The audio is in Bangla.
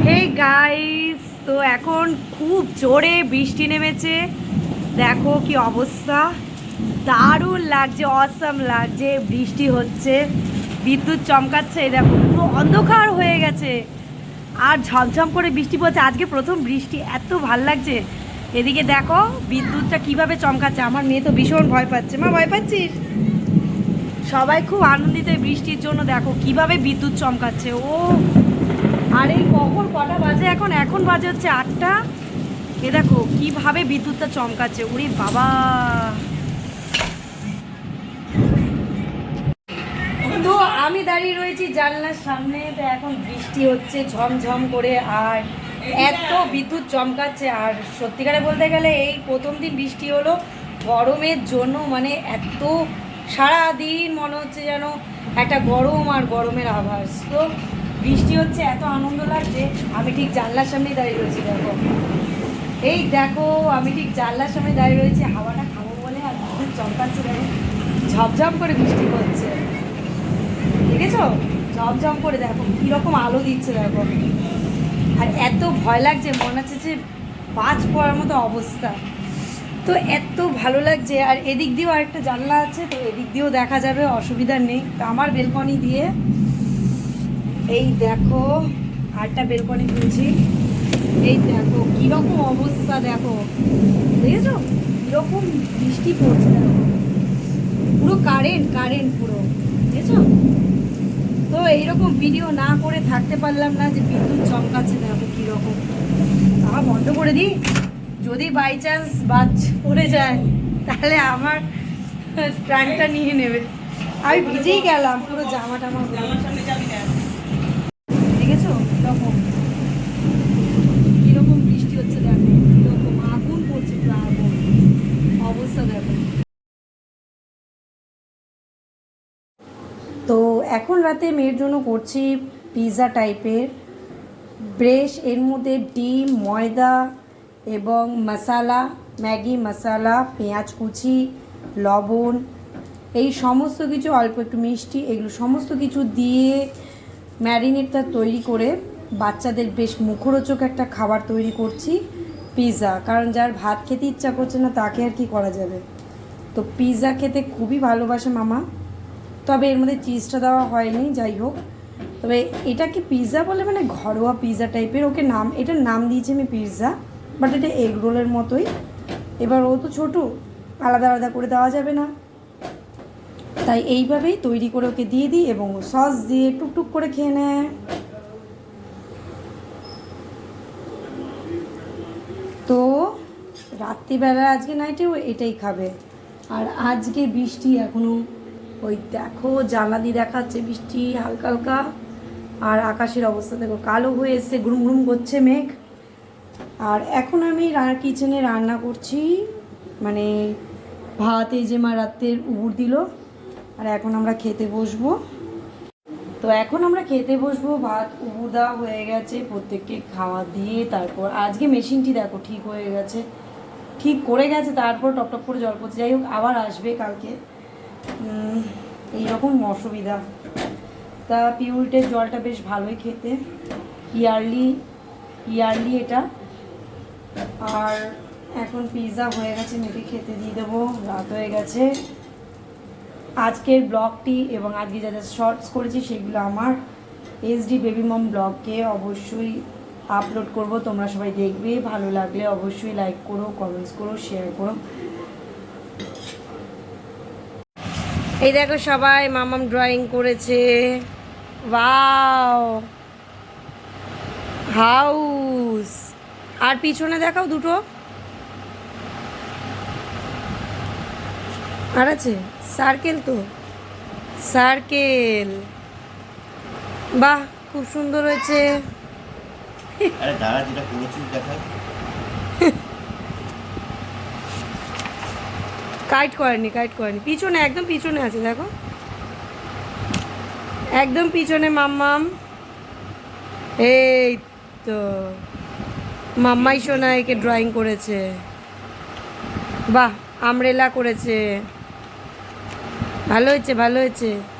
হে গাইস, তো এখন খুব জোরে বৃষ্টি নেমেছে। দেখো কি অবস্থা, দারুণ লাগছে, অসাম লাগছে। বৃষ্টি হচ্ছে, বিদ্যুৎ চমকাচ্ছে, দেখো পুরো অন্ধকার হয়ে গেছে আর ঝমঝম করে বৃষ্টি পড়ছে। আজকে প্রথম বৃষ্টি, এত ভাল লাগছে। এদিকে দেখো বিদ্যুৎটা কিভাবে চমকাচ্ছে। আমার মেয়ে তো ভীষণ ভয় পাচ্ছে। মা, ভয় পাচ্ছিস? সবাই খুব আনন্দিত এই বৃষ্টির জন্য। দেখো কিভাবে বিদ্যুৎ চমকাচ্ছে। ও, আর এই কখন কটা বাজে? এখন বাজে হচ্ছে 8টা। এ দেখো কিভাবে বিদ্যুৎটা চমকাচ্ছে। ওরে বাবা, তো আমি দাঁড়িয়ে রয়েছি জানলার সামনে। তো এখন বৃষ্টি হচ্ছে ঝমঝম করে, আর এত বিদ্যুৎ চমকাচ্ছে। আর সত্যিকারে বলতে গেলে এই প্রথম দিন বৃষ্টি হলো গরমের জন্য, মানে এত সারাদিন মনে হচ্ছে যেন একটা গরম আর গরমের আভাস। তো বৃষ্টি হচ্ছে, এত আনন্দ লাগছে। আমি ঠিক জানলার সামনেই দাঁড়িয়ে রয়েছি। দেখো, এই দেখো আমি ঠিক জানলার সামনে দাঁড়িয়ে রয়েছি, হাওয়াটা খাবো বলে। আর বিদ্যুৎ চমকাচ্ছে, দেখো ঝপঝপ করে বৃষ্টি হচ্ছে, দেখেছো? ঝমঝম করে দেখো কীরকম আলো দিচ্ছে, দেখো। আর এত ভয় লাগছে, মনে হচ্ছে যে বাজ পড়ার মতো অবস্থা। তো এত ভালো লাগছে। আর এদিক দিয়েও আরেকটা জানলা আছে, তো এদিক দিয়েও দেখা যাবে, অসুবিধা নেই। তো আমার বেলকনি দিয়ে এই দেখো আরেকটা বেলকনি খুলছি। এই দেখো কীরকম অবস্থা, দেখো দেখেছো কীরকম বৃষ্টি পড়ছে। দেখো পুরো কারেন্ট পুরো, দেখেছো? তো এইরকম ভিডিও না করে থাকতে পারলাম না, যে বিদ্যুৎ চমকাচ্ছে। দেখো কীরকম। আমার বন্ধ করে দিই, যদি বাই চান্স বাজ পড়ে যায় তাহলে আমার প্রাণটা নিয়ে নেবে। আমি ভিজেই গেলাম পুরো, জামা টামা। দেখেছো কীরকম কীরকম বৃষ্টি হচ্ছে, দেখো কীরকম আগুন পড়ছে, পুরো আগুন অবস্থা দেখো। তো এখন রাতে মেয়ের জন্য করছি পিৎজা টাইপের ব্রেশ। এর মধ্যে ডিম, ময়দা এবং মশালা, ম্যাগি মশালা, পেঁয়াজ কুচি, লবণ, এই সমস্ত কিছু, অল্প একটু মিষ্টি, এগুলো সমস্ত কিছু দিয়ে ম্যারিনেটটা তৈরি করে বাচ্চাদের বেশ মুখরোচক একটা খাবার তৈরি করছি, পিৎজা। কারণ যার ভাত খেতে ইচ্ছা করছে না তাকে আর কি করা যাবে। তো পিৎজা খেতে খুবই ভালোবাসে মামা, তবে এর মধ্যে চিজটা দেওয়া হয়নি। যাই হোক, তবে এটাকে পিৎজা বলে, মানে ঘরোয়া পিৎজা টাইপের। ওকে এটার নাম দিয়েছি আমি পিৎজা, বাট এটা এগ রোলের মতোই। এবার ও তো ছোটো, আলাদা আলাদা করে দেওয়া যাবে না, তাই এইভাবেই তৈরি করে ওকে দিয়ে দিই, এবং সস দিয়ে টুকটুক করে খেয়ে নেয়। তো রাত্রিবেলা আজকে নাইটেও এটাই খাবে। আর আজকে বৃষ্টি এখনও, ওই দেখো জানলা দিয়ে দেখাচ্ছে বৃষ্টি হালকা হালকা। আর আকাশের অবস্থা দেখো, কালো হয়ে এসছে, গুড়ুম গুড়ুম করছে মেঘ। আর এখন আমি কিচেনে রান্না করছি, মানে ভাত। এই যে মা রাতের উবুর দিল, আর এখন আমরা খেতে বসবো। তো এখন আমরা খেতে বসবো, ভাত উবুর দেওয়া হয়ে গেছে, প্রত্যেককে খাওয়া দিয়ে তারপর আজকে মেশিনটি দেখো ঠিক হয়ে গেছে, ঠিক করে গেছে। তারপর টপ করে জল পড়ছে। যাই হোক, আবার আসবে কালকে। এইরকম অসুবিধা। তা পিউরিটের জলটা বেশ ভালোই খেতে, ইয়ারলি এটা। আর এখন পিৎজা হয়ে গেছে, মেয়েকে খেতে দিয়ে দেবো, রাত হয়ে গেছে। আজকের ব্লগটি এবং আজকে যা যা শর্টস করেছি সেগুলো আমার এসডি বেবি মম ব্লগে অবশ্যই আপলোড করব, তোমরা সবাই দেখবে। ভালো লাগলে অবশ্যই লাইক করো, কমেন্টস করো, শেয়ার করো। এই দেখো সবাই মামাম ড্রয়িং করেছে। Wow, house. আর পিছনে দেখাও দুটো আর আছে, সার্কেল। তো সার্কেল, বাহ খুব সুন্দর হয়েছে। কাইট করেনি, পিছনে, একদম পিছনে আছে, দেখো একদম পিছনে মাম্মাম। এই তো মাম্মাই সোনা একে ড্রয়িং করেছে। বাহ, আমরেলা করেছে, ভালো হয়েছে।